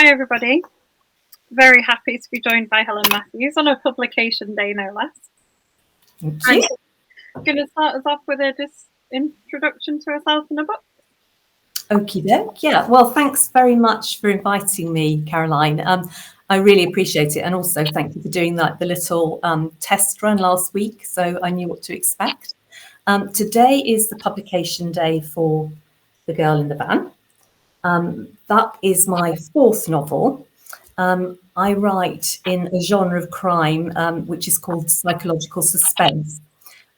Hi everybody. Very happy to be joined by Helen Matthews on a publication day, no less. Thank you. I'm going to start us off with a introduction to herself and a book. Okie doke. Yeah, well, thanks very much for inviting me, Caroline. I really appreciate it, and also thank you for doing the little test run last week, so I knew what to expect. Today is the publication day for The Girl in the Van. That is my fourth novel. I write in a genre of crime which is called psychological suspense.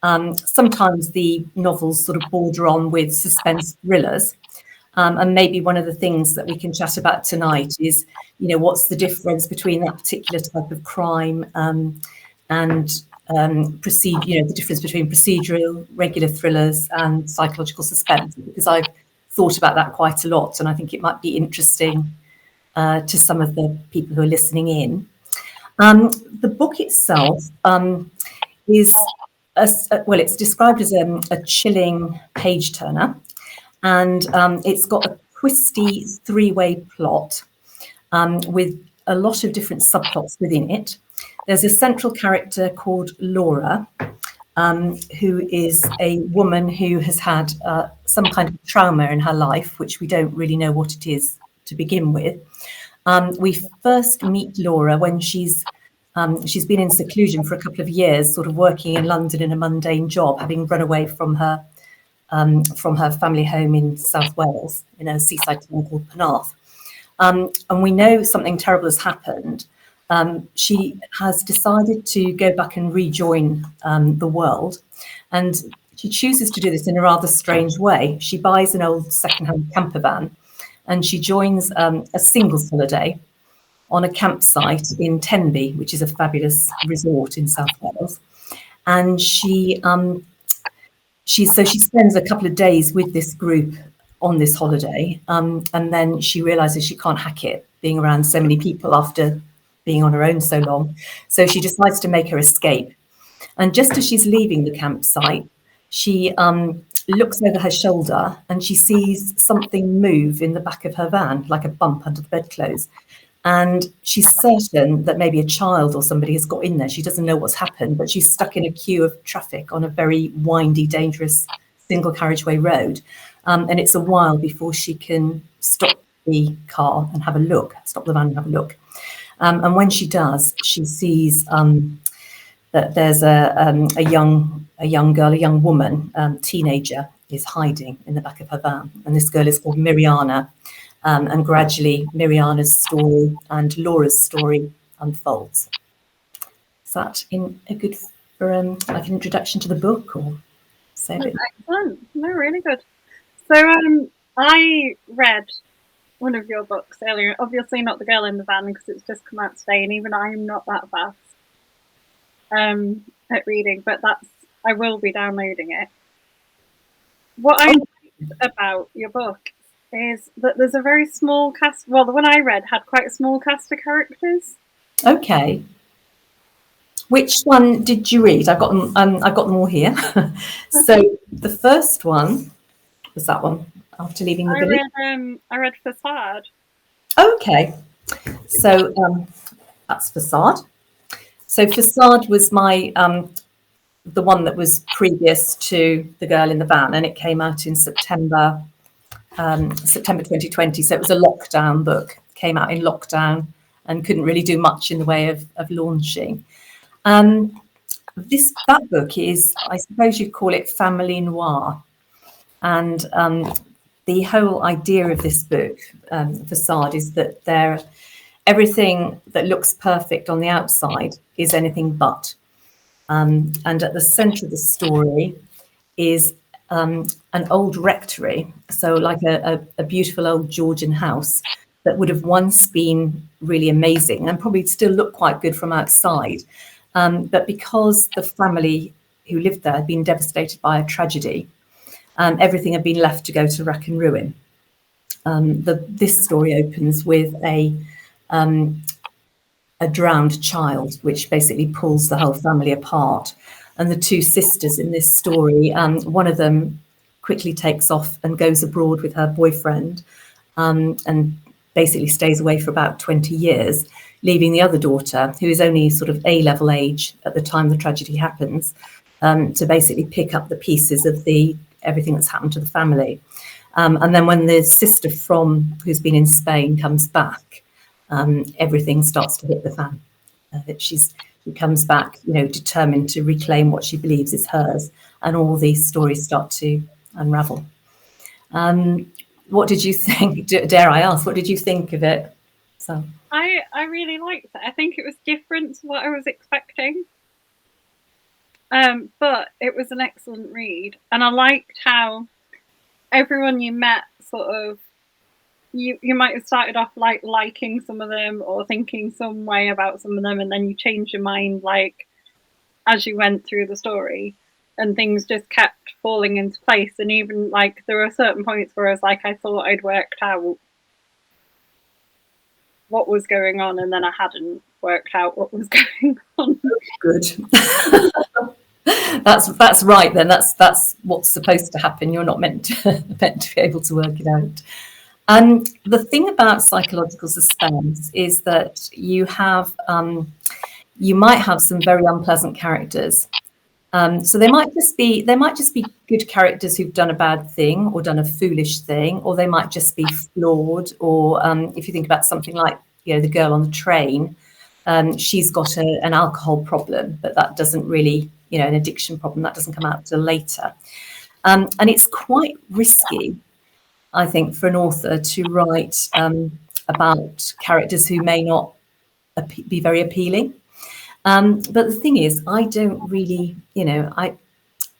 Sometimes the novels sort of border on with suspense thrillers. And maybe one of the things that we can chat about tonight is, what's the difference between that particular type of crime and the difference between procedural, regular thrillers and psychological suspense, because I've thought about that quite a lot, and I think it might be interesting to some of the people who are listening in. The book itself is, it's described as a chilling page turner. And it's got a twisty three-way plot with a lot of different subplots within it. There's a central character called Laura, who is a woman who has had some kind of trauma in her life, which we don't really know what it is to begin with. We first meet Laura when she's been in seclusion for a couple of years, sort of working in London in a mundane job, having run away from her family home in South Wales, in a seaside town called Penarth. And we know something terrible has happened. She has decided to go back and rejoin the world. And she chooses to do this in a rather strange way. She buys an old second-hand camper van and she joins a singles holiday on a campsite in Tenby, which is a fabulous resort in South Wales. And she spends a couple of days with this group on this holiday, and then she realizes she can't hack it being around so many people after being on her own so long. So she decides to make her escape. And just as she's leaving the campsite, she looks over her shoulder and she sees something move in the back of her van, like a bump under the bedclothes. And she's certain that maybe a child or somebody has got in there. She doesn't know what's happened, but she's stuck in a queue of traffic on a very windy, dangerous single carriageway road. And it's a while before she can stop the car and have a look, stop the van and have a look. And when she does, she sees that there's a young woman, teenager, is hiding in the back of her van. And this girl is called Miriana. And gradually, Miriana's story and Laura's story unfolds. Is that good for like an introduction to the book, or so? Excellent. No, really good. So I read one of your books earlier. Obviously, not The Girl in the Van, because it's just come out today, and even I'm not that fast at reading. But I will be downloading it. What I liked about your book is that there's a very small cast. Well, the one I read had quite a small cast of characters. Okay. Which one did you read? I've got them all here. So the first one was that one, After Leaving the Village. I read Facade. Okay. So that's Facade. So Facade was my the one that was previous to The Girl in the Van, and it came out in September 2020. So it was a lockdown book, came out in lockdown and couldn't really do much in the way of launching. That book is, I suppose you'd call it family noir. And the whole idea of this book, Facade, is that everything that looks perfect on the outside is anything but. And at the centre of the story is an old rectory, so like a beautiful old Georgian house that would have once been really amazing and probably still look quite good from outside. But because the family who lived there had been devastated by a tragedy, everything had been left to go to rack and ruin. This story opens with a drowned child, which basically pulls the whole family apart. And the two sisters in this story, one of them quickly takes off and goes abroad with her boyfriend, and basically stays away for about 20 years, leaving the other daughter, who is only sort of A-level age at the time the tragedy happens, to basically pick up the pieces of everything that's happened to the family. And then when the sister who's been in Spain comes back, everything starts to hit the fan. She comes back, determined to reclaim what she believes is hers, and all these stories start to unravel. What did you think? Dare I ask, what did you think of it? So I really liked it. I think it was different to what I was expecting. But it was an excellent read, and I liked how everyone you met sort of you might have started off like liking some of them or thinking some way about some of them, and then you change your mind like as you went through the story, and things just kept falling into place. And even like there were certain points where I was like, I thought I'd worked out what was going on, and then I hadn't worked out what was going on. Good. That's right then. That's what's supposed to happen. You're not meant to be able to work it out. And the thing about psychological suspense is that you might have some very unpleasant characters. So they might just be good characters who've done a bad thing or done a foolish thing, or they might just be flawed. Or if you think about something like the girl on the train, she's got an alcohol problem, but that doesn't really, an addiction problem that doesn't come out till later. And it's quite risky, I think, for an author to write about characters who may not be very appealing. But the thing is, I don't really, I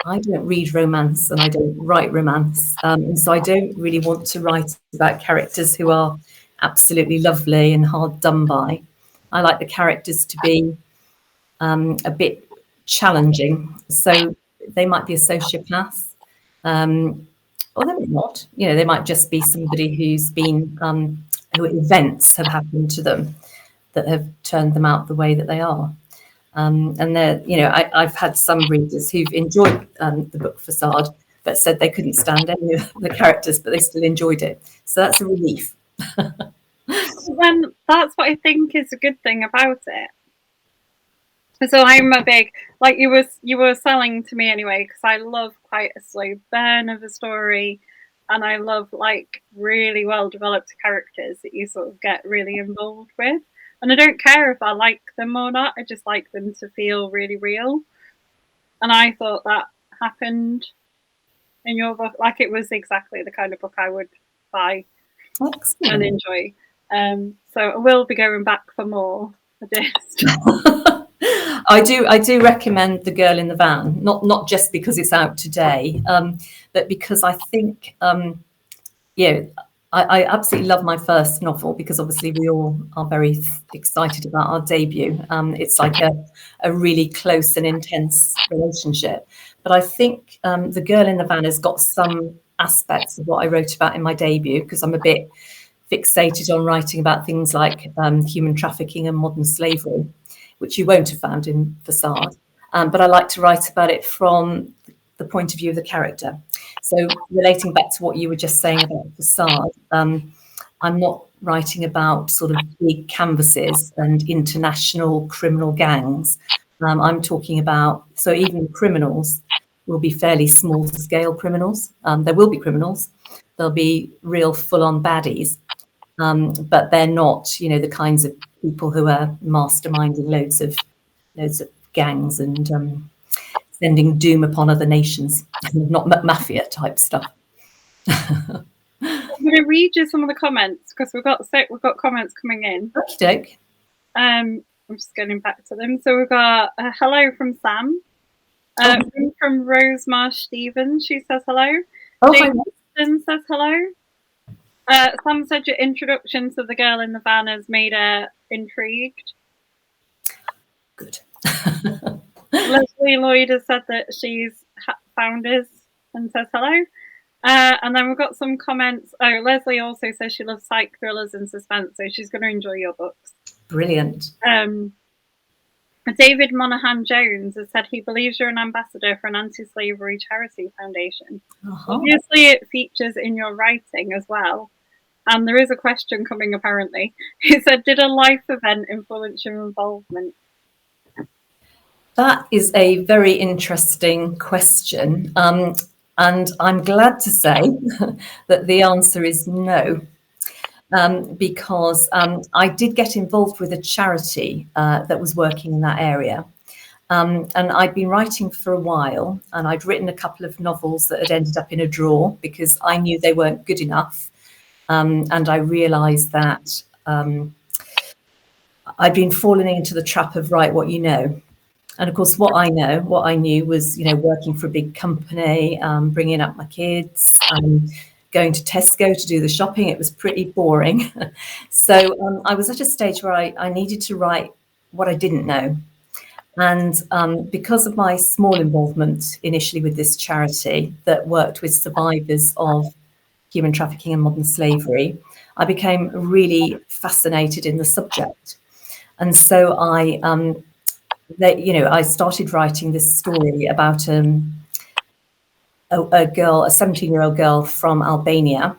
don't read romance and I don't write romance. And so I don't really want to write about characters who are absolutely lovely and hard done by. I like the characters to be a bit challenging. So they might be a sociopath, or they might not. They might just be somebody who's been, who events have happened to them that have turned them out the way that they are. And they're, I've had some readers who've enjoyed the book Facade, but said they couldn't stand any of the characters, but they still enjoyed it. So that's a relief. Then that's what I think is a good thing about it. So I'm a big, like you were selling to me anyway, because I love quite a slow burn of a story, and I love like really well developed characters that you sort of get really involved with. And I don't care if I like them or not. I just like them to feel really real. And I thought that happened in your book. Like it was exactly the kind of book I would buy and enjoy. So I will be going back for more for this. I do recommend The Girl in the Van, not just because it's out today, but because I think, I absolutely love my first novel, because obviously we all are very excited about our debut. It's like a really close and intense relationship. But I think The Girl in the Van has got some aspects of what I wrote about in my debut, because I'm a bit fixated on writing about things like human trafficking and modern slavery, which you won't have found in Facade. But I like to write about it from the point of view of the character. So relating back to what you were just saying about Facade, I'm not writing about sort of big canvases and international criminal gangs. I'm talking about, so even criminals will be fairly small scale criminals. There will be criminals. There'll be real full-on baddies. But they're not, the kinds of people who are masterminding loads of gangs and sending doom upon other nations, not mafia type stuff. I'm going to read you some of the comments, because we've got comments coming in. Okey-doke. I'm just getting back to them. So we've got a hello from Sam. From Rose Marsh Stevens, she says hello. Jason says hello. Sam said your introduction to The Girl in the Van has made her intrigued. Good. Leslie Lloyd has said that she's found us and says hello. And then we've got some comments. Oh, Leslie also says she loves psych thrillers and suspense, so she's going to enjoy your books. Brilliant. David Monaghan Jones has said he believes you're an ambassador for an anti-slavery charity foundation. Obviously, it features in your writing as well. And there is a question coming, apparently. He said, did a life event influence your involvement? That is a very interesting question. And I'm glad to say that the answer is no. Because I did get involved with a charity that was working in that area. And I'd been writing for a while, and I'd written a couple of novels that had ended up in a drawer because I knew they weren't good enough. And I realised that I'd been falling into the trap of write what you know. And of course, what I knew was, working for a big company, bringing up my kids, going to Tesco to do the shopping. It was pretty boring. So I was at a stage where I needed to write what I didn't know. And because of my small involvement initially with this charity that worked with survivors of human trafficking and modern slavery, I became really fascinated in the subject. And so I started writing this story about a girl, a 17-year-old girl from Albania,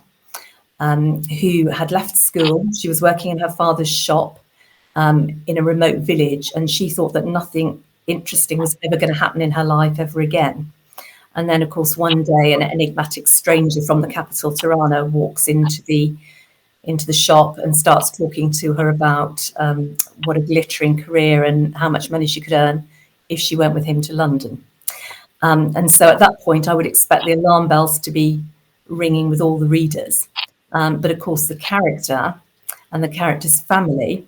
who had left school. She was working in her father's shop in a remote village, and she thought that nothing interesting was ever going to happen in her life ever again. And then, of course, one day, an enigmatic stranger from the capital, Tirana, walks into the shop and starts talking to her about what a glittering career and how much money she could earn if she went with him to London. And so at that point, I would expect the alarm bells to be ringing with all the readers. But of course, the character and the character's family,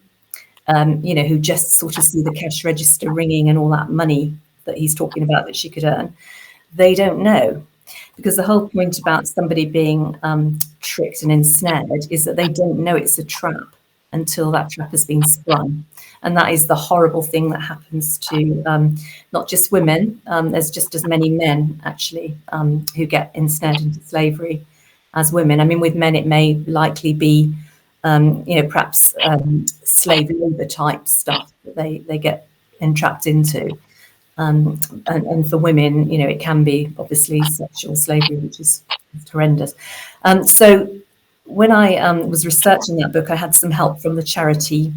who just sort of see the cash register ringing and all that money that he's talking about that she could earn, they don't know. Because the whole point about somebody being tricked and ensnared is that they don't know it's a trap until that trap has been sprung. And that is the horrible thing that happens to not just women. There's just as many men, actually, who get ensnared into slavery as women. I mean, with men, it may likely be, perhaps slave labor type stuff that they get entrapped into. And for women, it can be obviously sexual slavery, which is horrendous. So when I was researching that book, I had some help from the charity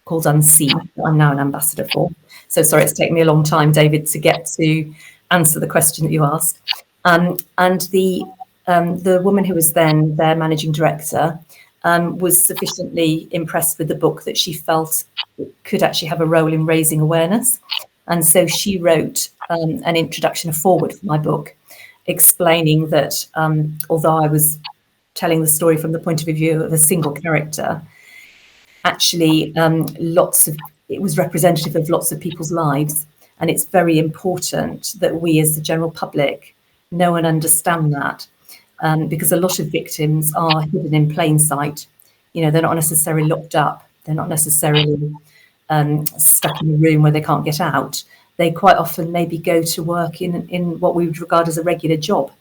called Unseen, that I'm now an ambassador for. So sorry, it's taken me a long time, David, to get to answer the question that you asked. And the woman who was then their managing director was sufficiently impressed with the book that she felt it could actually have a role in raising awareness. And so she wrote an introduction, a foreword for my book, explaining that although I was telling the story from the point of view of a single character, actually it was representative of lots of people's lives. And it's very important that we as the general public know and understand that, because a lot of victims are hidden in plain sight. They're not necessarily locked up. They're not necessarily stuck in a room where they can't get out. They quite often maybe go to work in what we would regard as a regular job.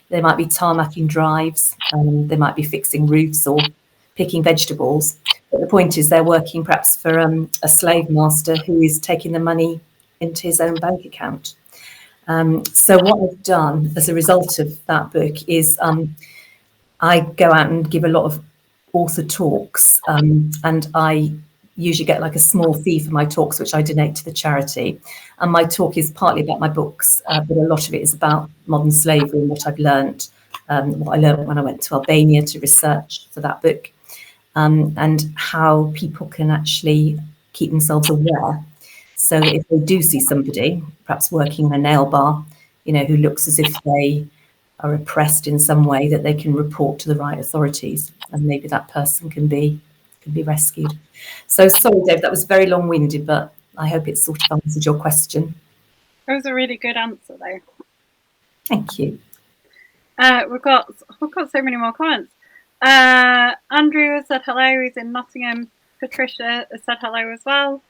They might be tarmacking drives, they might be fixing roofs or picking vegetables. But the point is they're working perhaps for a slave master who is taking the money into his own bank account. So what I've done as a result of that book is I go out and give a lot of author talks, and I usually get like a small fee for my talks, which I donate to the charity. And my talk is partly about my books, but a lot of it is about modern slavery and what I've learned, what I learned when I went to Albania to research for that book, and how people can actually keep themselves aware. So that if they do see somebody, perhaps working in a nail bar, who looks as if they are oppressed in some way, that they can report to the right authorities, and maybe that person can be rescued. So sorry, Dave, that was very long-winded, but I hope it sort of answered your question. That was a really good answer, though. Thank you. We've got so many more comments. Andrew has said hello. He's in Nottingham. Patricia has said hello as well.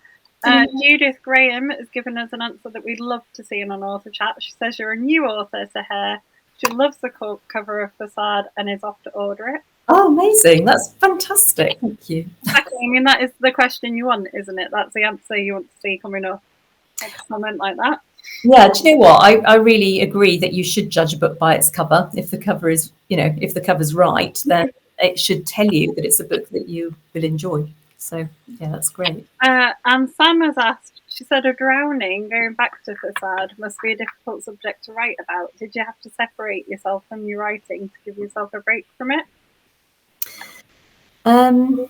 Judith Graham has given us an answer that we'd love to see in an author chat. She says you're a new author to her. She loves the cover of Facade and is off to order it. Oh, amazing. That's fantastic. Thank you. Exactly. I mean, that is the question you want, isn't it? That's the answer you want to see coming up. A comment like that. Yeah, do you know what? I really agree that you should judge a book by its cover. If the cover is, if the cover's right, then it should tell you that it's a book that you will enjoy. So yeah, that's great. And Sam has asked, she said, a drowning, going back to Facade, must be a difficult subject to write about. Did you have to separate yourself from your writing to give yourself a break from it? So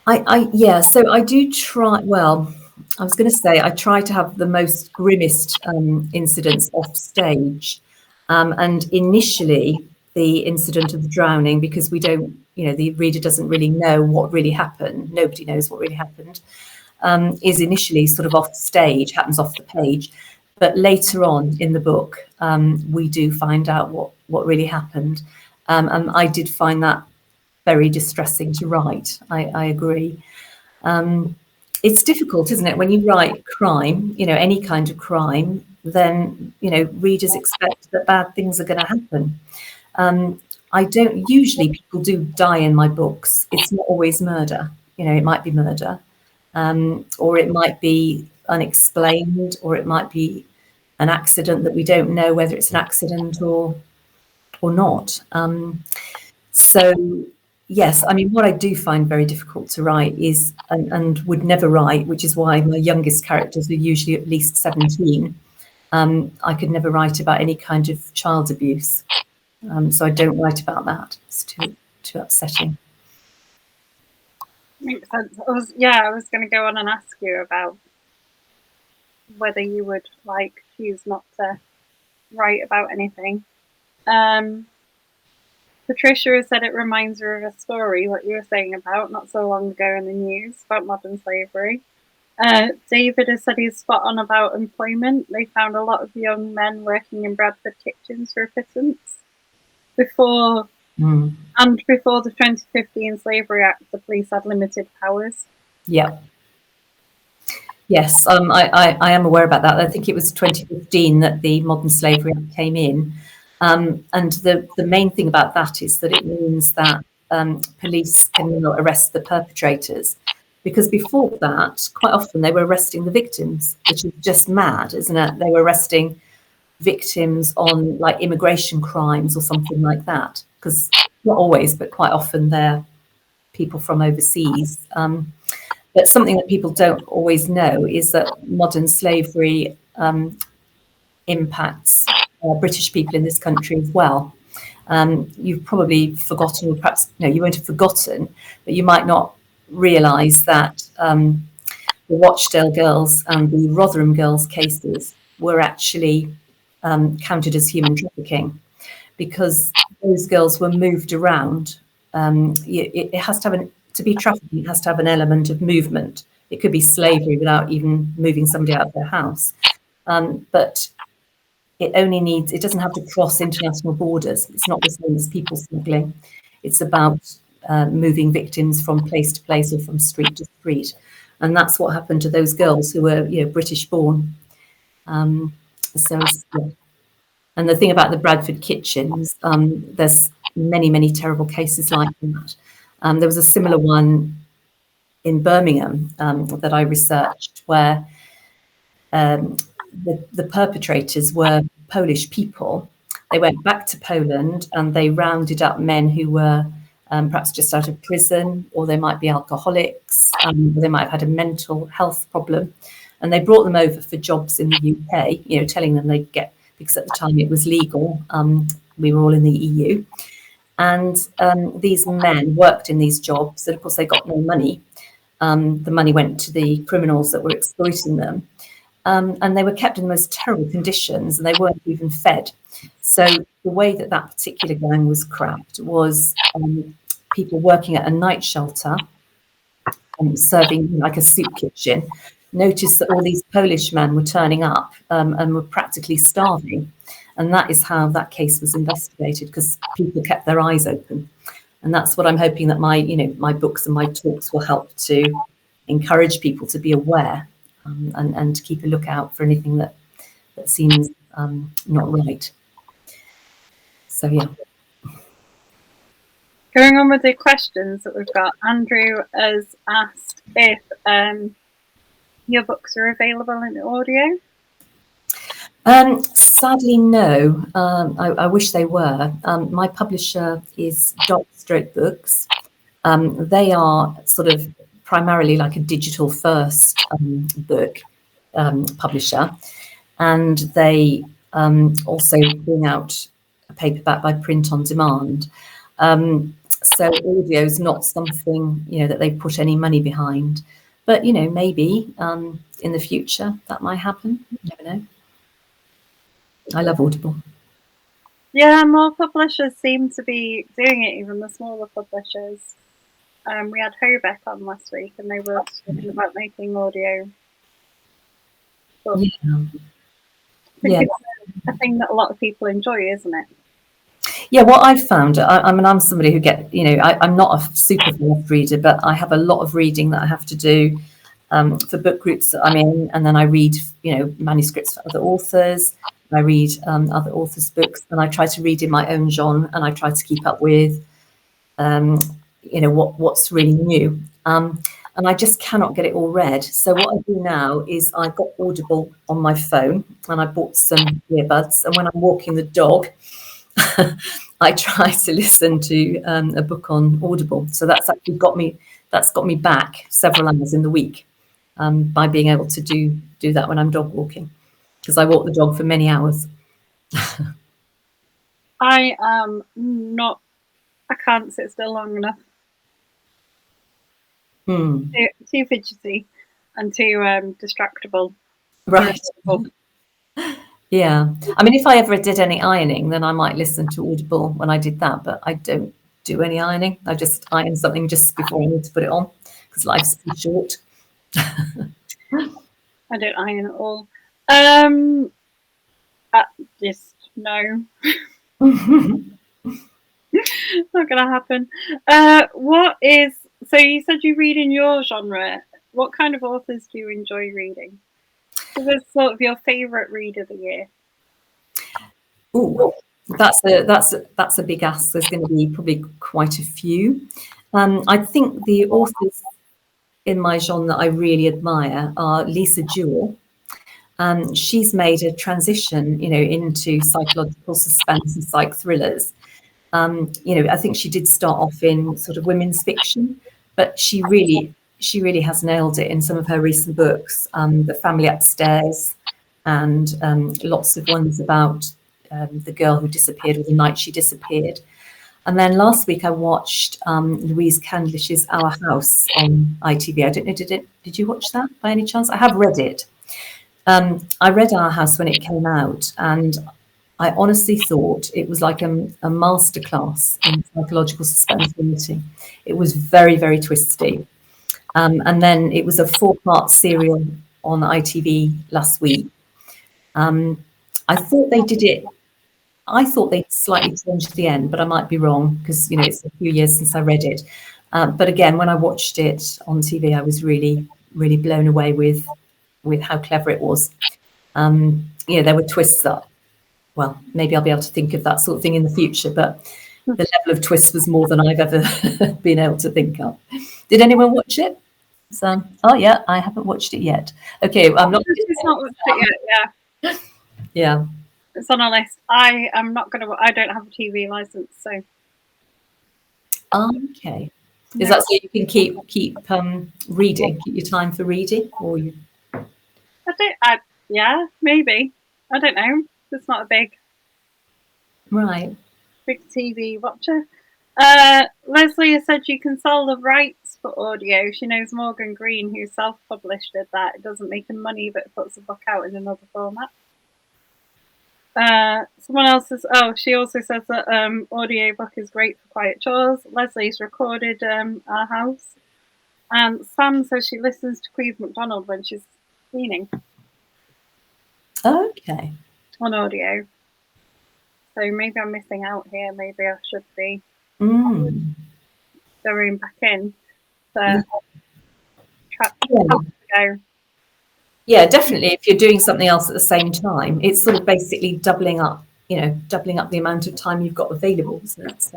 I do try. Well, I was going to say I try to have the most grimmest incidents off stage, and initially the incident of the drowning, because we don't, the reader doesn't really know what really happened. Nobody knows what really happened. Is initially sort of off stage, happens off the page, but later on in the book, we do find out what really happened, and I did find that very distressing to write. I agree. It's difficult, isn't it, when you write crime, any kind of crime, then, readers expect that bad things are going to happen. I don't usually, people do die in my books. It's not always murder. It might be murder, or it might be unexplained, or it might be an accident that we don't know whether it's an accident or not. So yes, I mean, what I do find very difficult to write is, and would never write, which is why my youngest characters are usually at least 17. I could never write about any kind of child abuse. So I don't write about that. It's too upsetting. Makes sense. I was going to go on and ask you about whether you would choose not to write about anything. Patricia has said it reminds her of a story, what you were saying about not so long ago in the news about modern slavery. David has said he's spot on about employment. They found a lot of young men working in Bradford kitchens for a pittance. Before the 2015 Slavery Act, the police had limited powers. Yeah. Yes, I am aware about that. I think it was 2015 that the Modern Slavery Act came in. And the main thing about that is that it means that police can arrest the perpetrators. Because before that, quite often they were arresting the victims, which is just mad, isn't it? They were arresting victims on immigration crimes or something like that. Because not always, but quite often they're people from overseas. But something that people don't always know is that modern slavery impacts British people in this country as well. You've probably forgotten, or perhaps you won't have forgotten, but you might not realise that the Rochdale girls and the Rotherham girls cases were actually counted as human trafficking, because those girls were moved around. It has to have to be trafficking, it has to have an element of movement. It could be slavery without even moving somebody out of their house. But it doesn't have to cross international borders. It's not the same as people smuggling. It's about moving victims from place to place or from street to street. And that's what happened to those girls who were, British born. And the thing about the Bradford kitchens, there's many, many terrible cases like that. There was a similar one in Birmingham that I researched, where the perpetrators were Polish people. They went back to Poland and they rounded up men who were perhaps just out of prison, or they might be alcoholics, or they might have had a mental health problem. And they brought them over for jobs in the UK, telling them they'd get, because at the time it was legal. We were all in the EU. And these men worked in these jobs, and of course they got no money. The money went to the criminals that were exploiting them. And they were kept in the most terrible conditions, and they weren't even fed. So the way that particular gang was cracked was people working at a night shelter, serving like a soup kitchen, noticed that all these Polish men were turning up and were practically starving. And that is how that case was investigated, because people kept their eyes open. And that's what I'm hoping that my books and my talks will help to encourage people to be aware, and to keep a lookout for anything that seems not right. So yeah. Going on with the questions that we've got, Andrew has asked if your books are available in audio. Sadly, no. I wish they were. My publisher is Darkstroke Books. They are sort of primarily like a digital first book publisher, and they also bring out a paperback by print on demand. So audio is not something that they put any money behind, but maybe in the future that might happen. You never know. I love Audible. Yeah, more publishers seem to be doing it, even the smaller publishers. We had Hobeck on last week, and they were talking about making audio. But Yeah. I think it's a thing that a lot of people enjoy, isn't it? Yeah, what I've found, I'm somebody who I'm not a super fast reader, but I have a lot of reading that I have to do for book groups that I'm in, and then I read, manuscripts for other authors. I read other authors' books, and I try to read in my own genre, and I try to keep up with, what's really new. And I just cannot get it all read. So what I do now is I've got Audible on my phone, and I bought some earbuds, and when I'm walking the dog, I try to listen to a book on Audible. So that's actually got me back several hours in the week by being able to do that when I'm dog walking, because I walk the dog for many hours. I am not. I can't sit still long enough. Too fidgety and too distractible. Right. Yeah. I mean, if I ever did any ironing, then I might listen to Audible when I did that, but I don't do any ironing. I just iron something just before I need to put it on, because life's too short. I don't iron at all. Just no. Not gonna happen. So you said you read in your genre. What kind of authors do you enjoy reading? What's sort of your favourite read of the year? Oh, that's a big ask. There's going to be probably quite a few. I think the authors in my genre that I really admire are Lisa Jewell. She's made a transition, into psychological suspense and psych thrillers. I think she did start off in sort of women's fiction, but she really has nailed it in some of her recent books. The Family Upstairs, and lots of ones about the girl who disappeared, or the night she disappeared. And then last week I watched Louise Candlish's Our House on ITV. I don't know, did you watch that by any chance? I have read it. I read Our House when it came out, and I honestly thought it was like a masterclass in psychological suspense. It was very, very twisty. And then it was a 4-part serial on ITV last week. I thought they slightly changed the end, but I might be wrong, because it's a few years since I read it. But again, when I watched it on TV, I was really, really blown away with how clever it was. There were twists that, well, maybe I'll be able to think of that sort of thing in the future, but the level of twist was more than I've ever been able to think of. Did anyone watch it? So, oh yeah, I haven't watched it yet. Okay, I'm not. It's not watched it yet. Yeah. Yeah. It's on our list. I am not going to. I don't have a TV license, so. Okay. Is that so you can keep reading, keep your time for reading, or you? Yeah, maybe. I don't know. It's not a big TV watcher. Leslie has said you can sell the rights for audio. She knows Morgan Green, who self-published, did that. It doesn't make him money, but it puts the book out in another format. Someone else says, she also says that audiobook is great for quiet chores. Leslie's recorded Our House. And Sam says she listens to Queeve McDonald when she's cleaning. Okay. On audio. So maybe I'm missing out here. Maybe I should be going back in to go. Yeah, definitely. If you're doing something else at the same time, it's sort of basically doubling up the amount of time you've got available. So that's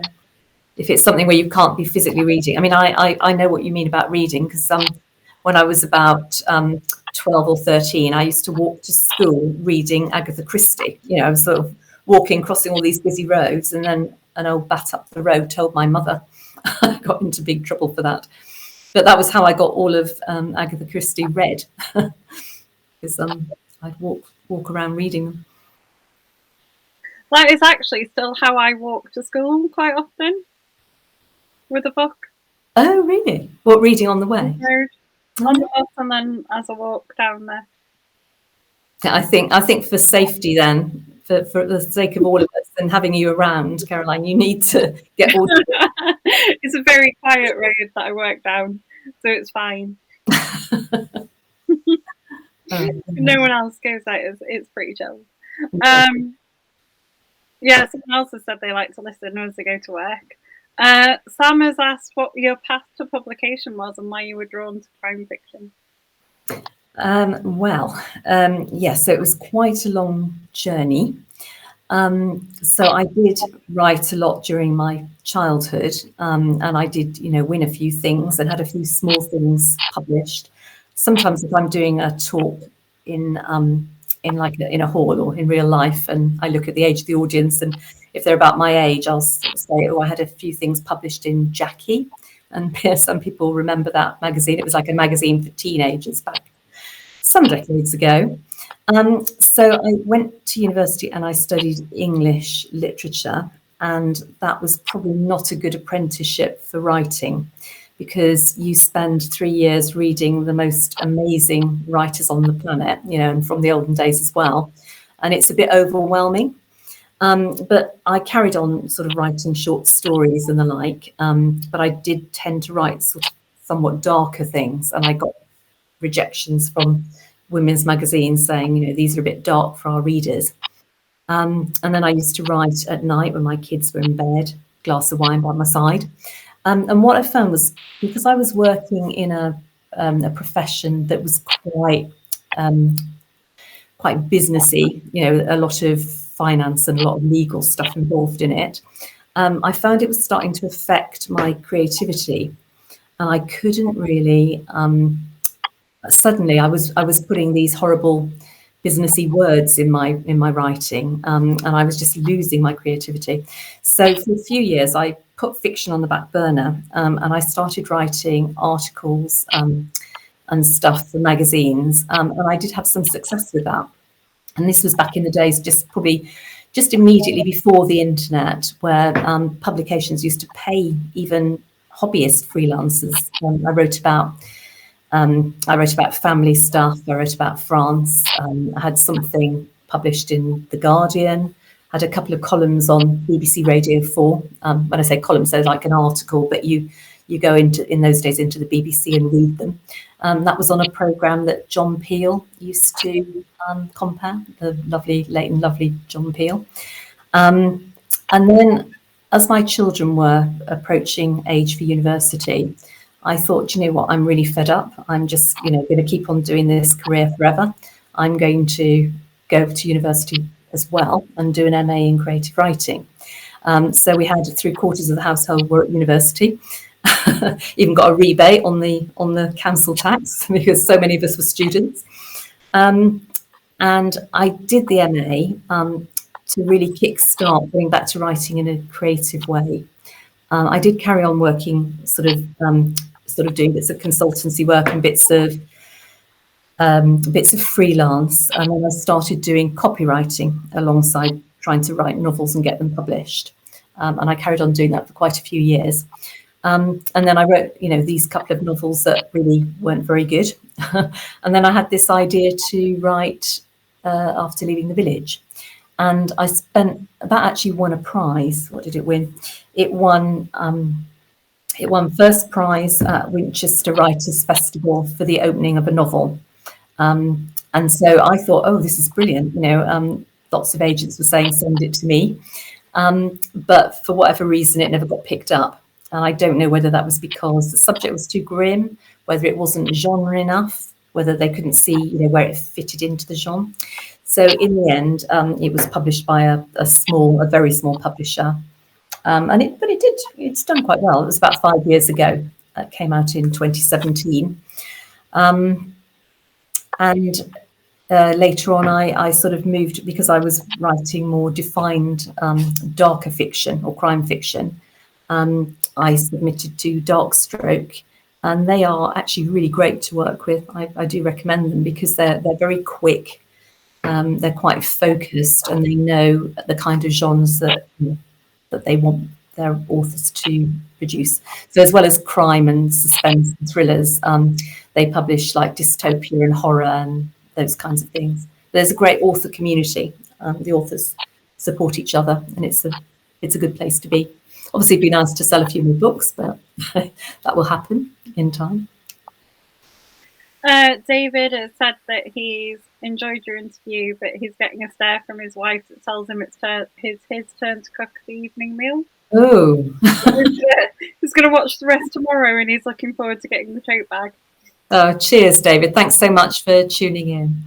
if it's something where you can't be physically reading. I mean, I know what you mean about reading, because when I was about 12 or 13, I used to walk to school reading Agatha Christie. You know, I was sort of walking, crossing all these busy roads, and then an old bat up the road told my mother. I got into big trouble for that. But that was how I got all of Agatha Christie read, because I'd walk around reading them. That is actually still how I walk to school quite often, with a book. Oh, really? What, reading on the way? On the bus and then as I walk down there. I think for safety then, for the sake of all of us and having you around, Caroline, you need to get all. It's a very quiet road that I work down, so it's fine. No one else goes out. It's pretty chill. Yeah, someone else has said they like to listen as they go to work. Sam has asked what your path to publication was and why you were drawn to crime fiction. Yes, so it was quite a long journey. So I did write a lot during my childhood, and I did, win a few things and had a few small things published. Sometimes if I'm doing a talk in a hall or in real life, and I look at the age of the audience, and if they're about my age, I'll sort of say, I had a few things published in Jackie, and some people remember that magazine. It was like a magazine for teenagers back some decades ago. So I went to university and I studied English literature, and that was probably not a good apprenticeship for writing, because you spend 3 years reading the most amazing writers on the planet, and from the olden days as well. And it's a bit overwhelming. But I carried on sort of writing short stories and the like. But I did tend to write sort of somewhat darker things, and I got rejections from women's magazines saying, these are a bit dark for our readers. And then I used to write at night when my kids were in bed, glass of wine by my side. And what I found was, because I was working in a profession that was quite businessy, a lot of finance and a lot of legal stuff involved in it, I found it was starting to affect my creativity, and I couldn't really. Suddenly, I was putting these horrible businessy words in my writing, and I was just losing my creativity. So for a few years, I put fiction on the back burner, and I started writing articles and stuff for magazines, and I did have some success with that. And this was back in the days, just immediately before the internet, where publications used to pay even hobbyist freelancers. I wrote about family stuff. I wrote about France. I had something published in The Guardian. Had a couple of columns on BBC Radio 4. When I say columns, they're like an article, but you go in those days into the BBC and read them. That was on a programme that John Peel used to compare, the late and lovely John Peel. And then, as my children were approaching age for university, I thought, I'm really fed up. I'm just, going to keep on doing this career forever. I'm going to go to university as well and do an MA in creative writing. So we had 3/4 of the household were at university. Even got a rebate on the council tax because so many of us were students. And I did the MA to really kickstart going back to writing in a creative way. I did carry on working, sort of doing bits of consultancy work and bits of freelance, and then I started doing copywriting alongside trying to write novels and get them published. And I carried on doing that for quite a few years. And then I wrote, these couple of novels that really weren't very good. And then I had this idea to write after leaving the village. And that actually won a prize. What did it win? It won first prize at Winchester Writers' Festival for the opening of a novel. And so I thought, this is brilliant. Lots of agents were saying, send it to me. But for whatever reason, it never got picked up. And I don't know whether that was because the subject was too grim, whether it wasn't genre enough, whether they couldn't see, where it fitted into the genre. So in the end, it was published by a very small publisher. It's done quite well. It was about 5 years ago. It came out in 2017. And later on, I sort of moved, because I was writing more defined, darker fiction or crime fiction. I submitted to Darkstroke, and they are actually really great to work with. I do recommend them because they're very quick. They're quite focused, and they know the kind of genres that they want their authors to produce. So as well as crime and suspense and thrillers, they publish like dystopia and horror and those kinds of things. There's a great author community. The authors support each other, and it's a good place to be. Obviously, it'd be nice to sell a few more books, but that will happen in time. David has said that he's enjoyed your interview, but he's getting a stare from his wife that tells him it's his turn to cook the evening meal. Oh. He's going to watch the rest tomorrow, and he's looking forward to getting the tote bag. Oh, cheers, David. Thanks so much for tuning in.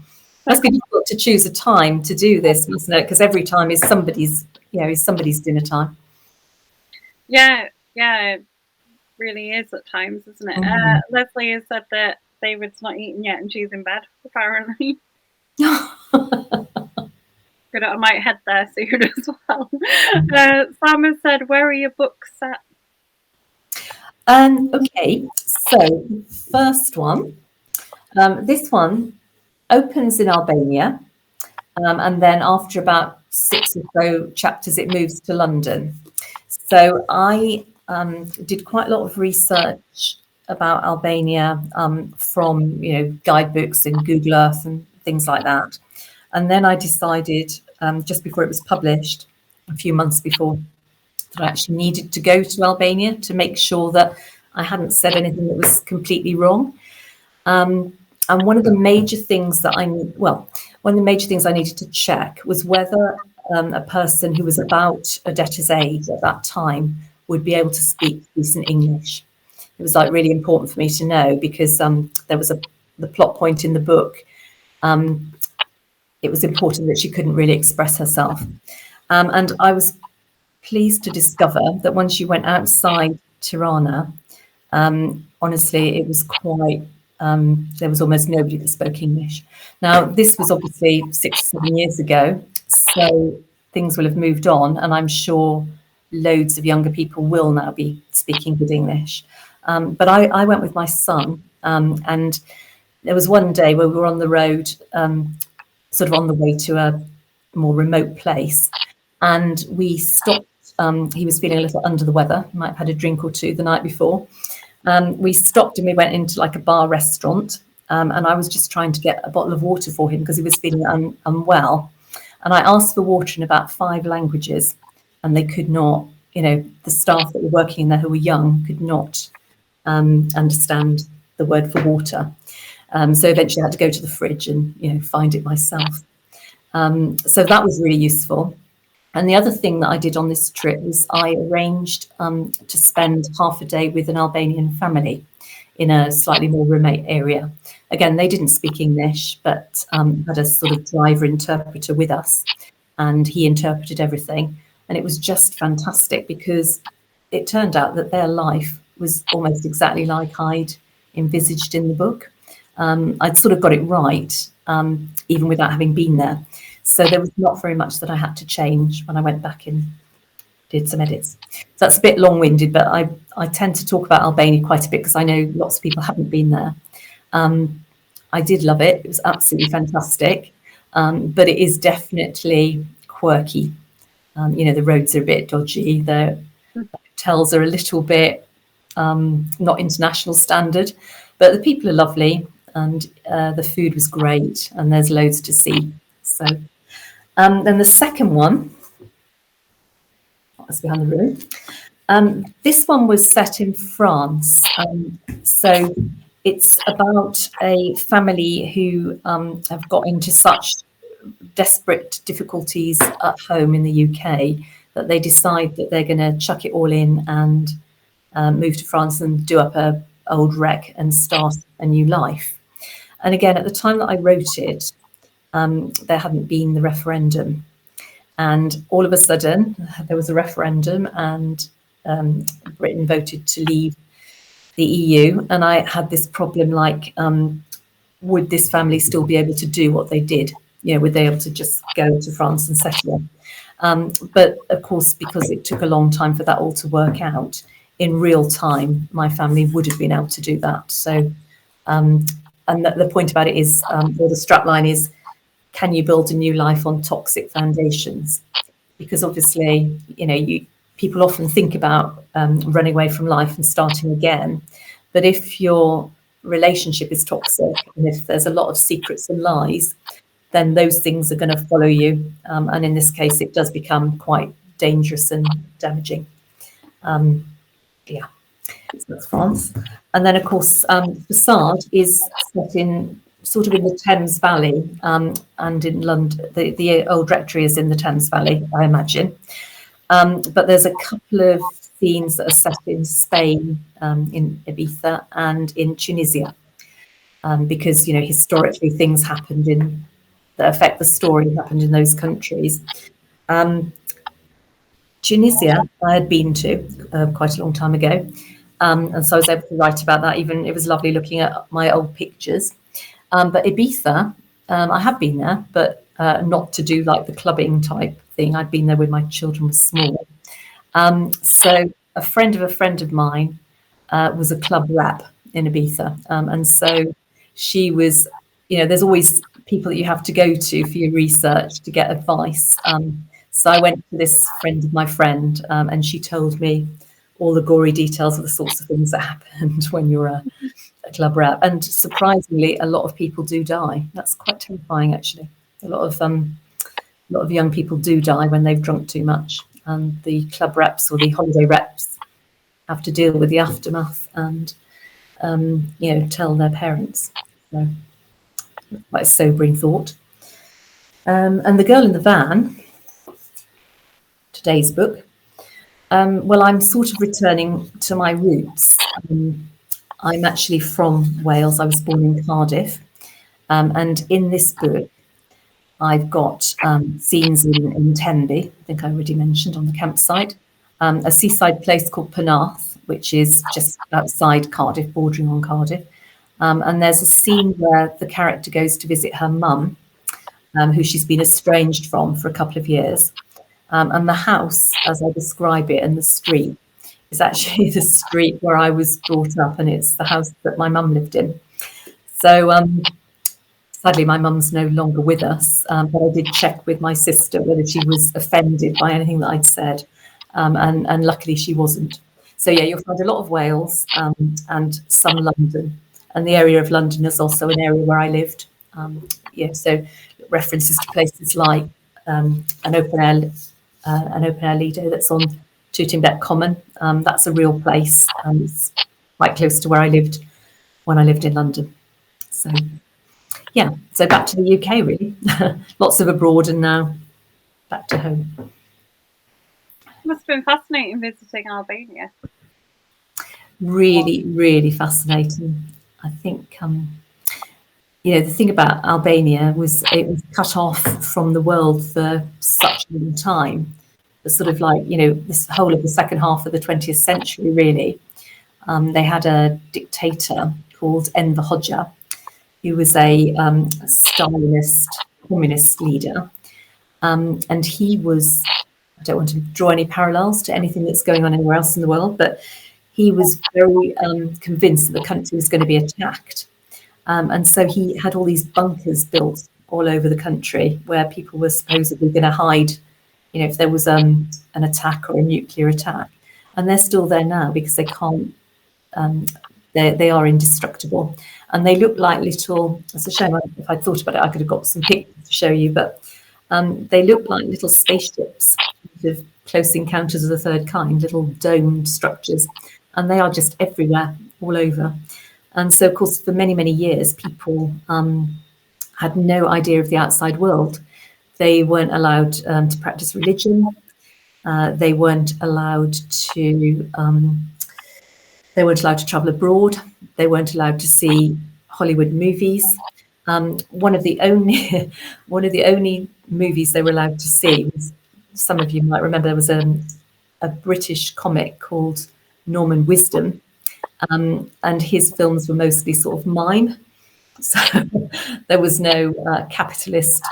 Must be difficult to choose a time to do this, mustn't it? Because every time is somebody's dinner time. Yeah, it really is at times, isn't it? Mm-hmm. Leslie has said that David's not eaten yet and she's in bed, apparently. Good, I might head there soon as well. Sam has said, where are your books set? Okay, so first one, this one opens in Albania, and then after about 6 or so chapters, it moves to London. So I did quite a lot of research about Albania from guidebooks and Google Earth and things like that. And then I decided just before it was published, a few months before, that I actually needed to go to Albania to make sure that I hadn't said anything that was completely wrong. And one of the major things I needed to check was whether a person who was about a debtor's age at that time would be able to speak decent English. It was like really important for me to know, because there was the plot point in the book. It was important that she couldn't really express herself. And I was pleased to discover that when she went outside Tirana, honestly, it was quite, there was almost nobody that spoke English. Now, this was obviously 6 or 7 years ago, so things will have moved on, and I'm sure loads of younger people will now be speaking good English. But I went with my son, and there was one day where we were on the road, sort of on the way to a more remote place, and we stopped. He was feeling a little under the weather, might have had a drink or two the night before. We stopped and we went into like a bar restaurant, and I was just trying to get a bottle of water for him because he was feeling unwell. And I asked for water in about 5 languages, and they could not, the staff that were working in there who were young could not understand the word for water. So eventually I had to go to the fridge and, find it myself. So that was really useful. And the other thing that I did on this trip was I arranged to spend half a day with an Albanian family in a slightly more remote area. Again, they didn't speak English, but had a sort of driver interpreter with us, and he interpreted everything. And it was just fantastic because it turned out that their life was almost exactly like I'd envisaged in the book. I'd sort of got it right, even without having been there. So there was not very much that I had to change when I went back and did some edits. So that's a bit long-winded, but I tend to talk about Albania quite a bit because I know lots of people haven't been there. I did love it. It was absolutely fantastic. But it is definitely quirky. The roads are a bit dodgy. The hotels are a little bit not international standard, but the people are lovely, and the food was great, and there's loads to see. So then the second one, that's behind the room. This one was set in France. So it's about a family who have got into such desperate difficulties at home in the UK that they decide that they're going to chuck it all in and move to France and do up a old wreck and start a new life. And again, at the time that I wrote it, there hadn't been the referendum. And all of a sudden, there was a referendum, and Britain voted to leave the EU, and I had this problem like, would this family still be able to do what they did? You know, would they be able to just go to France and settle? But of course, because it took a long time for that all to work out, in real time, my family would have been able to do that. So, and the point about it is, or the strapline is, can you build a new life on toxic foundations? Because obviously, you know, people often think about running away from life and starting again. But if your relationship is toxic and if there's a lot of secrets and lies, then those things are going to follow you. And in this case, it does become quite dangerous and damaging. Yeah, so that's France. And then, of course, Facade is set in sort of in the Thames Valley, and in London. The old rectory is in the Thames Valley, I imagine. But there's a couple of scenes that are set in Spain, in Ibiza, and in Tunisia, because, you know, historically things happened that affect the story happened in those countries. Tunisia, I had been to quite a long time ago, and so I was able to write about that. Even it was lovely looking at my old pictures. But Ibiza, I have been there, but not to do like the clubbing type thing. I'd been there when my children were small. So a friend of mine was a club rep in Ibiza, and so she was. You know, there's always people that you have to go to for your research to get advice. So I went to this friend of my friend, and she told me all the gory details of the sorts of things that happened when you're a club rep. And surprisingly, a lot of people do die. That's quite terrifying, actually. A lot of young people do die when they've drunk too much, and the club reps or the holiday reps have to deal with the aftermath and you know, tell their parents. So quite a sobering thought. And The Girl in the Van, today's book. Well, I'm sort of returning to my roots. I'm actually from Wales. I was born in Cardiff. And in this book, I've got scenes in Tenby, I think I already mentioned, on the campsite, a seaside place called Penarth, which is just outside Cardiff, bordering on Cardiff. And there's a scene where the character goes to visit her mum, who she's been estranged from for a couple of years. And the house, as I describe it, and the street is actually the street where I was brought up, and it's the house that my mum lived in. So sadly, my mum's no longer with us, but I did check with my sister whether she was offended by anything that I'd said, and luckily she wasn't. So yeah, you'll find a lot of Wales and some London. And the area of London is also an area where I lived. Yeah, so references to places like an open air Lido that's on Tooting Bec Common. That's a real place. It's quite close to where I lived when I lived in London. So yeah, so back to the UK really. Lots of abroad and now back to home. It must have been fascinating visiting Albania. Really, really fascinating. I think, you know, the thing about Albania was it was cut off from the world for such a long time. The sort of like, you know, this whole of the second half of the 20th century, really. They had a dictator called Enver Hoxha, who was a Stalinist communist leader. And he was, I don't want to draw any parallels to anything that's going on anywhere else in the world, but he was very convinced that the country was going to be attacked. And so he had all these bunkers built all over the country where people were supposedly going to hide, you know, if there was an attack or a nuclear attack. And they're still there now because they can't, they are indestructible. And they look like little, it's a shame, if I'd thought about it, I could have got some pictures to show you, but they look like little spaceships, with Close Encounters of the Third Kind, little domed structures. And they are just everywhere, all over. And so, of course, for many, many years, people had no idea of the outside world. They weren't allowed to practice religion. They weren't allowed to. They weren't allowed to travel abroad. They weren't allowed to see Hollywood movies. One of the only movies they were allowed to see was, some of you might remember, there was a British comic called Norman Wisdom, and his films were mostly sort of mime. So there was no capitalist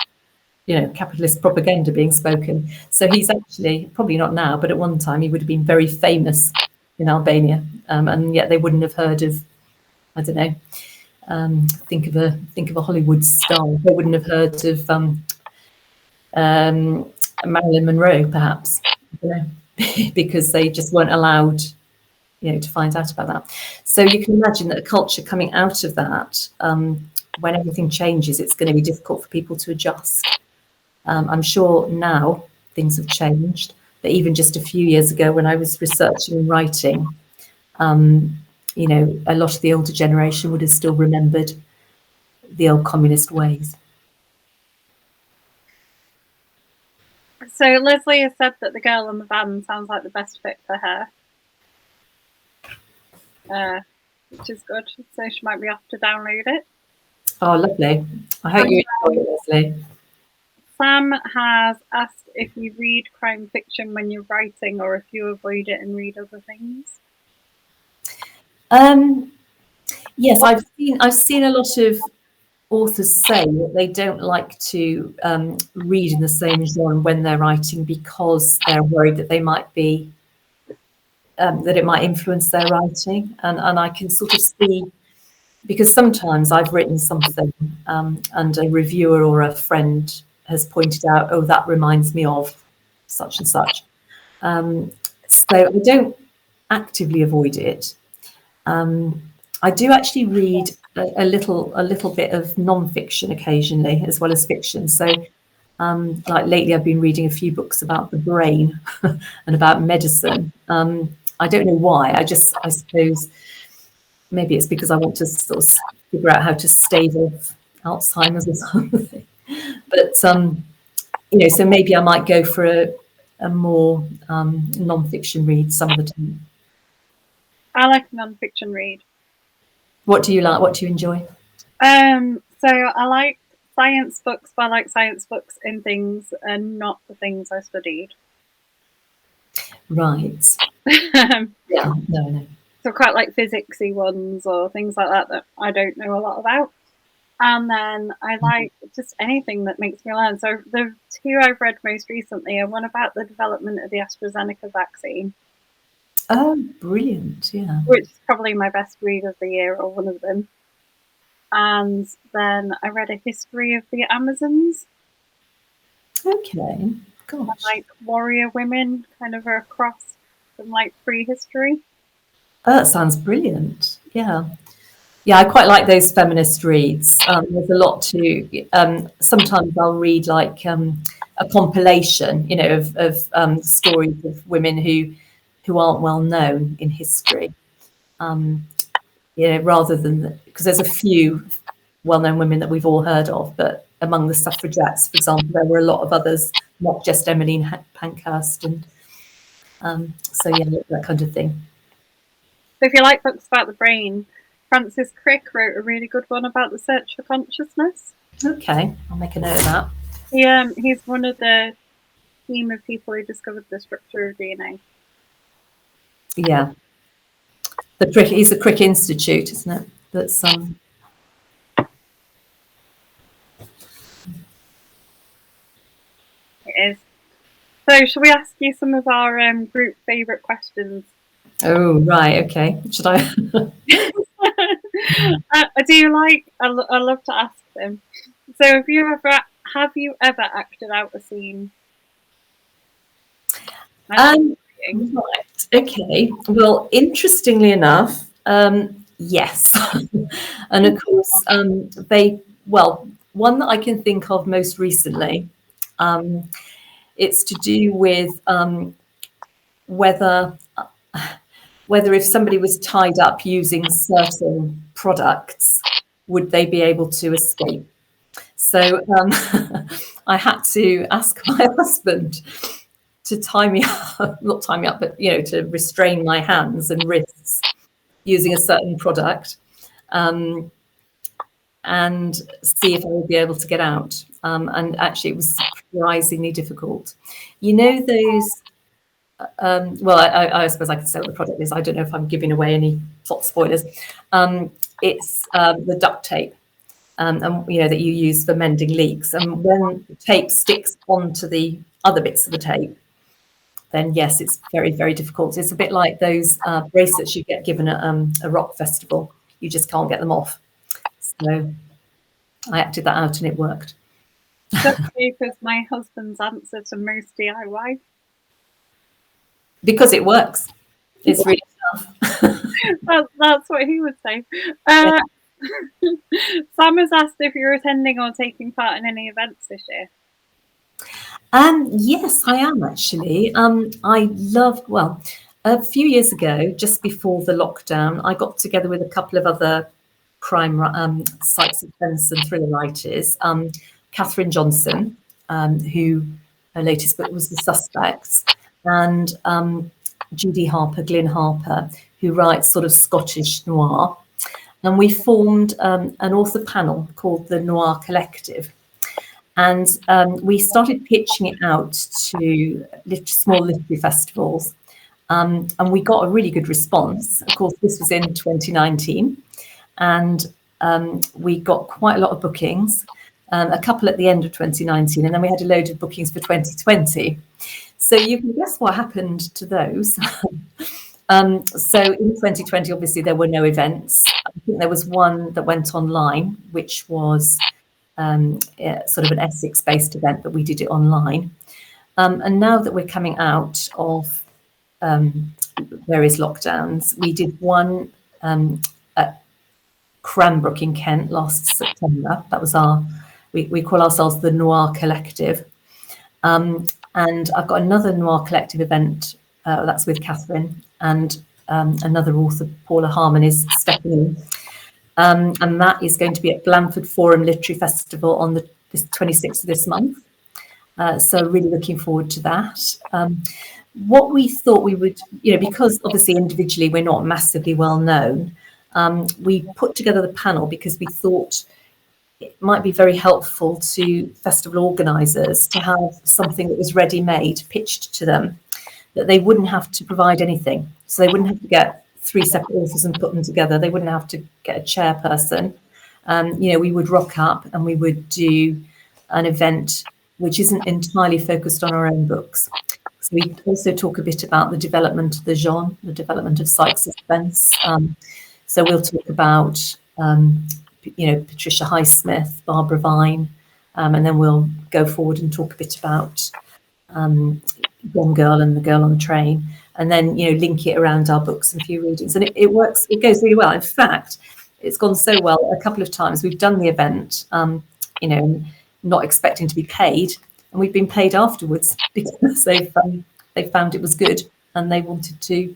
propaganda being spoken. So he's actually, probably not now, but at one time he would have been very famous in Albania, and yet they wouldn't have heard of, I don't know, think of a Hollywood star. They wouldn't have heard of Marilyn Monroe, perhaps, because they just weren't allowed, to find out about that. So you can imagine that a culture coming out of that, when everything changes, it's going to be difficult for people to adjust. I'm sure now things have changed, but even just a few years ago when I was researching and writing, a lot of the older generation would have still remembered the old communist ways. So Leslie has said that The Girl in the Van sounds like the best fit for her, which is good. So she might be off to download it. Oh, lovely. I hope you enjoy it, Leslie. Sam has asked if you read crime fiction when you're writing or if you avoid it and read other things. Yes, I've seen a lot of authors say that they don't like to read in the same genre when they're writing because they're worried that they might be that it might influence their writing, and I can sort of see, because sometimes I've written something and a reviewer or a friend has pointed out, oh, that reminds me of such and such. So I don't actively avoid it. I do actually read a little bit of non-fiction occasionally as well as fiction. So like lately I've been reading a few books about the brain and about medicine. I don't know why. I suppose maybe it's because I want to sort of figure out how to stave off Alzheimer's or something. But so maybe I might go for a more non-fiction read some of the time. I like a non-fiction read. What do you like? What do you enjoy? So I like science books, but I like science books in things and not the things I studied. Right. Yeah, no. So quite like physicsy ones or things like that I don't know a lot about. And then I like just anything that makes me learn. So the two I've read most recently are one about the development of the AstraZeneca vaccine. Oh, brilliant, yeah. Which is probably my best read of the year, or one of them. And then I read a history of the Amazons. Okay, gosh. Like warrior women, kind of across from like prehistory. Oh, that sounds brilliant, yeah. Yeah, I quite like those feminist reads. There's a lot to. Sometimes I'll read like a compilation, of stories of women who aren't well known in history. Rather than, because there's a few well-known women that we've all heard of, but among the suffragettes, for example, there were a lot of others, not just Emmeline Pankhurst, and so yeah, that kind of thing. So if you like books about the brain, Francis Crick wrote a really good one about the search for consciousness. Okay, I'll make a note of that. He's one of the team of people who discovered the structure of DNA. Yeah, it's the Crick Institute, isn't it? That's It is. So, shall we ask you some of our group favourite questions? Oh, right. Okay. Should I? I do like. I love to ask them. So, have you ever acted out a scene? Right. Okay. Well, interestingly enough, yes, and of course, one that I can think of most recently, it's to do with whether if somebody was tied up using certain products, would they be able to escape? So I had to ask my husband to tie me up, not tie me up, but to restrain my hands and wrists using a certain product, and see if I would be able to get out. And actually, it was surprisingly difficult. Those Well, I suppose I can say what the product is. I don't know if I'm giving away any plot spoilers. It's the duct tape, and that you use for mending leaks. And when the tape sticks onto the other bits of the tape, then yes, it's very, very difficult. It's a bit like those bracelets you get given at a rock festival. You just can't get them off. So I acted that out, and it worked. Duct tape is my husband's answer to most DIY. Because it works. It's really tough. That's what he would say. Sam has asked if you're attending or taking part in any events this year. Yes, I am actually. Well, a few years ago, just before the lockdown, I got together with a couple of other crime suspense and thriller writers. Catherine Johnson, who her latest book was The Suspects, and Glyn Harper, who writes sort of Scottish noir. And we formed an author panel called the Noir Collective. And we started pitching it out to small literary festivals. And we got a really good response. Of course, this was in 2019. And we got quite a lot of bookings, a couple at the end of 2019. And then we had a load of bookings for 2020. So you can guess what happened to those. So in 2020, obviously, there were no events. I think there was one that went online, which was sort of an Essex-based event, but we did it online. And now that we're coming out of various lockdowns, we did one at Cranbrook in Kent last September. That was we call ourselves the Noir Collective. And I've got another Noir Collective event that's with Catherine, and another author, Paula Harmon, is stepping in. And that is going to be at Blandford Forum Literary Festival on the 26th of this month. So really looking forward to that. What we thought we would, because obviously individually we're not massively well known, we put together the panel because we thought it might be very helpful to festival organisers to have something that was ready-made pitched to them, that they wouldn't have to provide anything. So they wouldn't have to get 3 separate authors and put them together. They wouldn't have to get a chairperson. We would rock up and we would do an event which isn't entirely focused on our own books. So we also talk a bit about the development of the genre, the development of psych suspense. So we'll talk about, Patricia Highsmith, Barbara Vine, and then we'll go forward and talk a bit about Gone Girl and The Girl on the Train, and then link it around our books and a few readings, and it works. It goes really well. In fact, it's gone so well a couple of times. We've done the event, not expecting to be paid, and we've been paid afterwards because they found it was good and they wanted to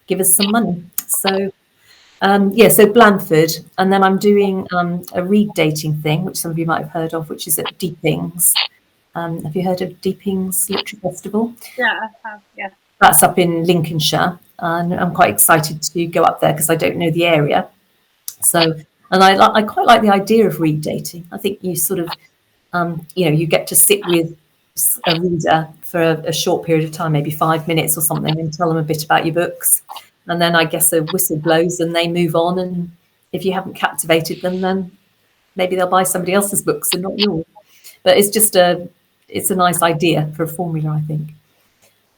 give us some money. So so Blandford, and then I'm doing a read dating thing, which some of you might have heard of, which is at Deepings. Have you heard of Deepings Literary Festival? Yeah, I have, yeah. That's up in Lincolnshire, and I'm quite excited to go up there because I don't know the area. So, and I quite like the idea of read dating. I think you sort of, you get to sit with a reader for a short period of time, maybe 5 minutes or something, and tell them a bit about your books. And then I guess a whistle blows and they move on. And if you haven't captivated them, then maybe they'll buy somebody else's books and not yours. But it's just it's a nice idea for a formula, I think.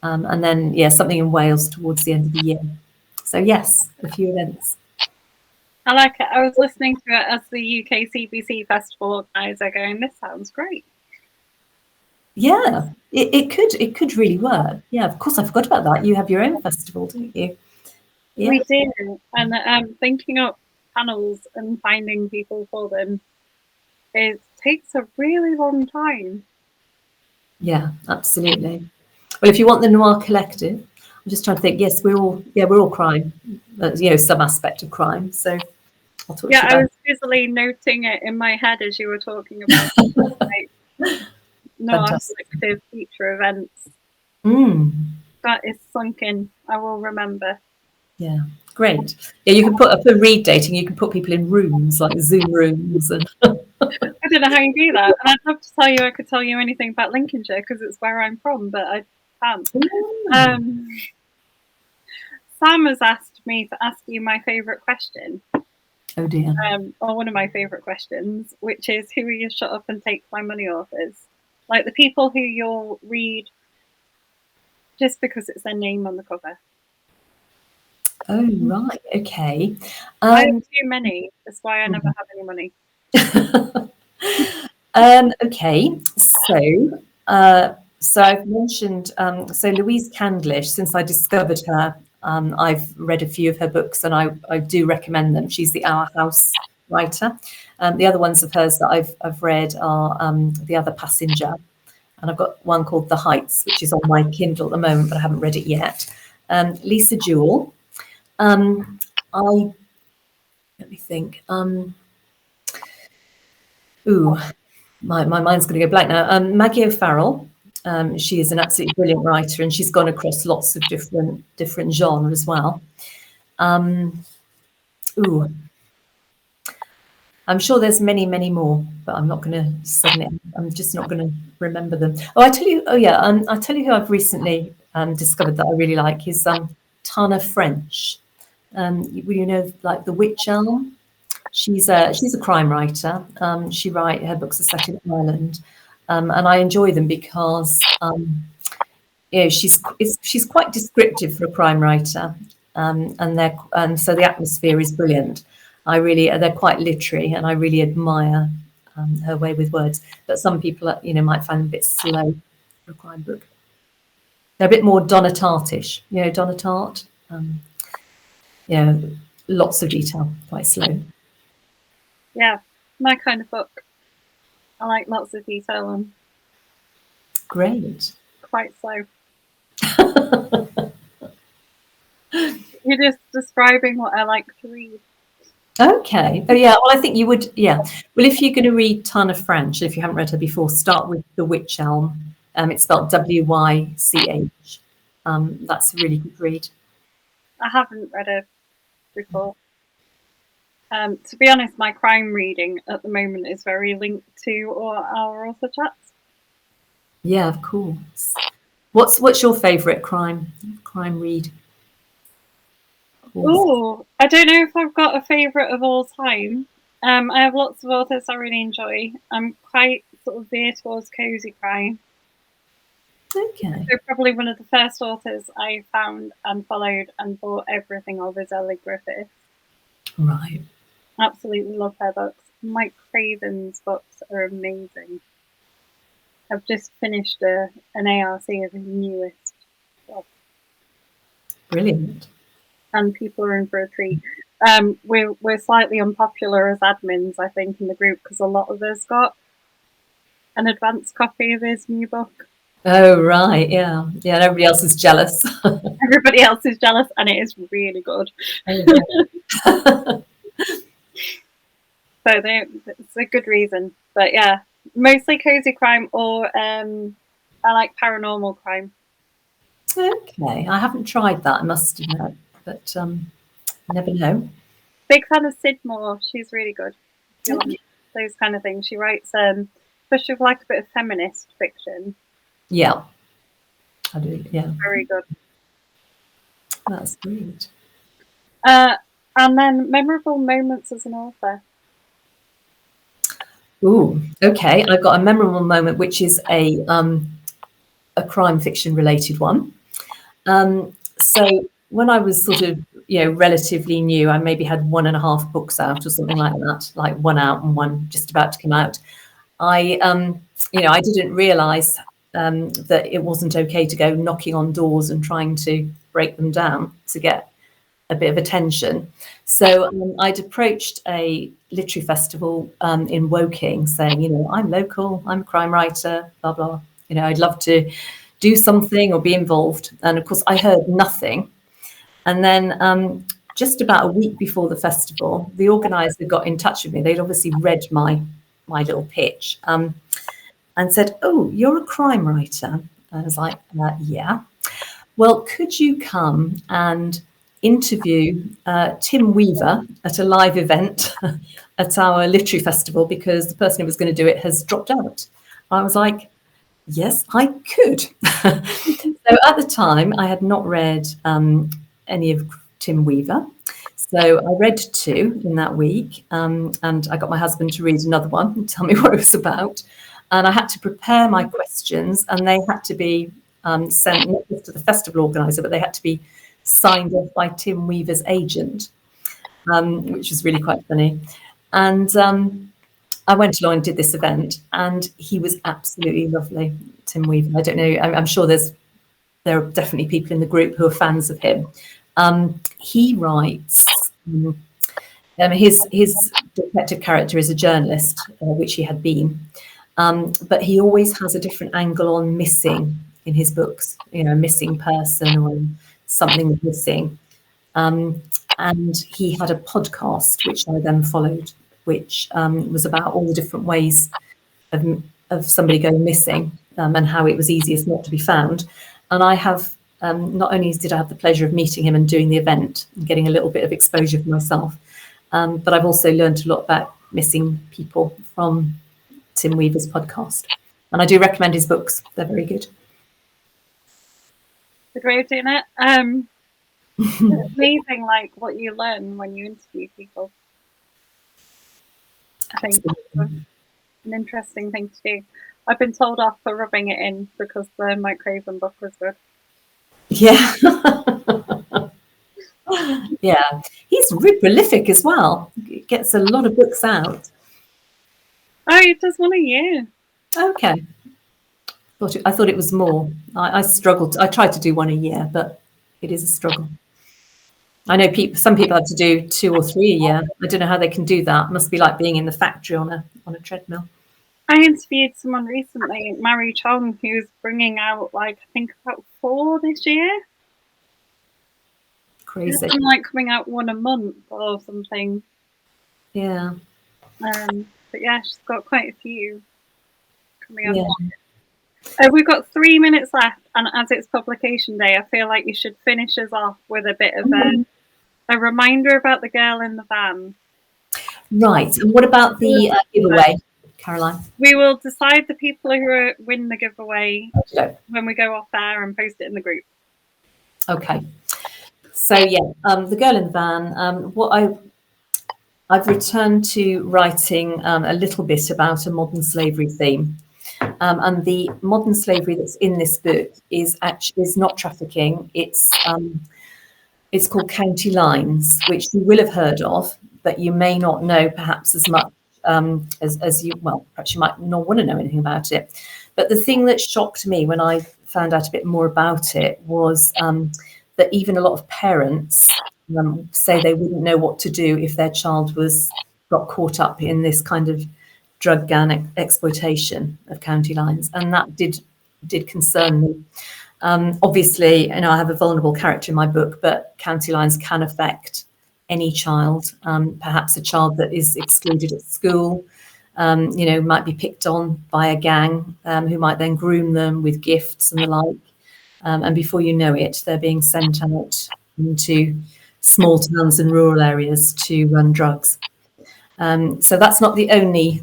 And then, something in Wales towards the end of the year. So, yes, a few events. I like it. I was listening to it as the UK CBC Festival organiser going, this sounds great. Yeah, it could really work. Yeah, of course, I forgot about that. You have your own festival, don't you? Yeah. We do. And thinking up panels and finding people for them, it takes a really long time. Yeah, absolutely. Well, if you want the Noir Collective, I'm just trying to think. Yes, we're all crime. Some aspect of crime. So I'll talk to you about. I was busily noting it in my head as you were talking about Noir Collective feature events. That is sunk in. I will remember. Yeah, great. Yeah, you can put up a read dating. You can put people in rooms like Zoom rooms and. I don't know how you do that. And I'd love to tell you I could tell you anything about Lincolnshire because it's where I'm from, but Sam. Ooh. Sam has asked me to ask you my favourite question. Oh dear. Or one of my favourite questions, which is, who are your shut up and take my money authors? Like the people who you'll read just because it's their name on the cover. Oh, right. Okay. I have too many. That's why I never have any money. Okay. So I've mentioned, so Louise Candlish, since I discovered her, I've read a few of her books and I do recommend them. She's the Our House writer. The other ones of hers that I've read are The Other Passenger, and I've got one called The Heights, which is on my Kindle at the moment, but I haven't read it yet. Lisa Jewell. Let me think. My mind's going to go blank now. Maggie O'Farrell. She is an absolutely brilliant writer, and she's gone across lots of different genres as well. I'm sure there's many more, but I'm not going to suddenly. I'm just not going to remember them. Oh, I tell you. Oh, yeah. I tell you who I've recently discovered that I really like is Tana French. You know, like The Witch Elm. She's a crime writer. Her books are set in Ireland, and I enjoy them because she's quite descriptive for a crime writer, and so the atmosphere is brilliant. They're quite literary, and I really admire her way with words. But some people, might find them a bit slow for a crime book. They're a bit more Donna Tartt-ish, Donna Tartt. Lots of detail, quite slow. Yeah, my kind of book. I like lots of detail and great. Quite slow. You're just describing what I like to read. Okay. Oh, yeah. Well, I think you would. Yeah. Well, if you're going to read Tana French, if you haven't read her before, start with The Witch Elm. It's spelled W-Y-C-H. That's a really good read. I haven't read her before. To be honest, my crime reading at the moment is very linked to our author chats. Yeah, of course. What's your favourite crime read? Oh, I don't know if I've got a favourite of all time. I have lots of authors I really enjoy. I'm quite sort of veer towards cozy crime. Okay. So probably one of the first authors I found and followed and bought everything of is Ellie Griffith. Right. Absolutely love her books. Mike Craven's books are amazing. I've just finished an ARC of his newest book. Brilliant. And people are in for a treat. We're slightly unpopular as admins, I think, in the group because a lot of us got an advance copy of his new book. Oh, right. Yeah. Yeah. And everybody else is jealous. Everybody else is jealous, and it is really good. So it's a good reason. But yeah, mostly cozy crime or I like paranormal crime. Okay. I haven't tried that, I must admit, but never know. Big fan of Sid Moore. She's really good. Like those kind of things. She writes, especially with like a bit of feminist fiction. Yeah. I do. Yeah. Very good. That's great. And then memorable moments as an author. Ooh, okay. I've got a memorable moment, which is a crime fiction related one. So when I was sort of, relatively new, I maybe had 1.5 books out or something like that, like one out and one just about to come out. I didn't realise that it wasn't okay to go knocking on doors and trying to break them down to get a bit of attention. So I'd approached a literary festival in Woking saying, I'm local, I'm a crime writer, blah, blah. I'd love to do something or be involved. And of course, I heard nothing. And then just about a week before the festival, the organizer got in touch with me. They'd obviously read my little pitch and said, "Oh, you're a crime writer." I was like, yeah. Well, could you come and interview Tim Weaver at a live event at our literary festival because the person who was going to do it has dropped out? I was like, yes, I could. So at the time, I had not read any of Tim Weaver. So I read 2 in that week, and I got my husband to read another one and tell me what it was about. And I had to prepare my questions, and they had to be sent not just to the festival organizer, but they had to be signed off by Tim Weaver's agent, which was really quite funny. And I went along and did this event, and he was absolutely lovely, Tim Weaver. I don't know, I'm sure there are definitely people in the group who are fans of him. He writes, his detective character is a journalist, which he had been, but he always has a different angle on missing in his books, a missing person or something missing. And he had a podcast, which I then followed, which was about all the different ways of somebody going missing, and how it was easiest not to be found. And I have, not only did I have the pleasure of meeting him and doing the event and getting a little bit of exposure for myself, but I've also learned a lot about missing people from Tim Weaver's podcast. And I do recommend his books. They're very good. Good way of doing it. It's amazing, like, what you learn when you interview people. I think it's an interesting thing to do. I've been told off for rubbing it in because the Mike Craven book was good. Yeah. Yeah. He's really prolific as well. He gets a lot of books out. Oh, he does one a year. Okay. I thought it was more. I struggled. I tried to do one a year, but it is a struggle. I know some people have to do 2 or 3 a year. I don't know how they can do that. It must be like being in the factory on a treadmill. I interviewed someone recently, Mary Chong, who's bringing out, like, I think about 4 this year. Crazy. It's like coming out 1 a month or something. Yeah. But yeah, she's got quite a few coming out. Yeah. We've got 3 minutes left, and as it's publication day, I feel like you should finish us off with a bit of a reminder about the girl in the van. Right. And what about the giveaway, Caroline? We will decide the people who win the giveaway when we go off there and post it in the group. Okay. So yeah, the girl in the van. What I've returned to writing a little bit about a modern slavery theme, and the modern slavery that's in this book is not trafficking. It's called County Lines, which you will have heard of, but you may not know perhaps as much as you. Well, perhaps you might not want to know anything about it. But the thing that shocked me when I found out a bit more about it was that even a lot of parents say they wouldn't know what to do if their child got caught up in this kind of drug gang exploitation of County Lines, and that did concern me. Obviously, I have a vulnerable character in my book, but County Lines can affect any child, perhaps a child that is excluded at school, might be picked on by a gang who might then groom them with gifts and the like. And before you know it, they're being sent out into small towns and rural areas to run drugs. So that's not the only,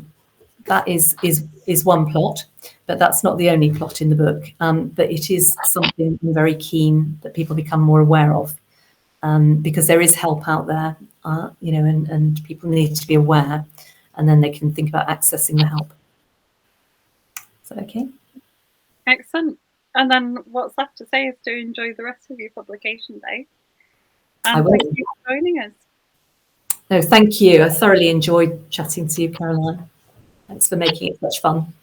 that is one plot, but that's not the only plot in the book. But it is something I'm very keen that people become more aware of, because there is help out there, and people need to be aware, and then they can think about accessing the help. Is that okay? Excellent. And then what's left to say is to enjoy the rest of your publication day. And thank you for joining us. No, thank you. I thoroughly enjoyed chatting to you, Caroline. Thanks for making it such fun.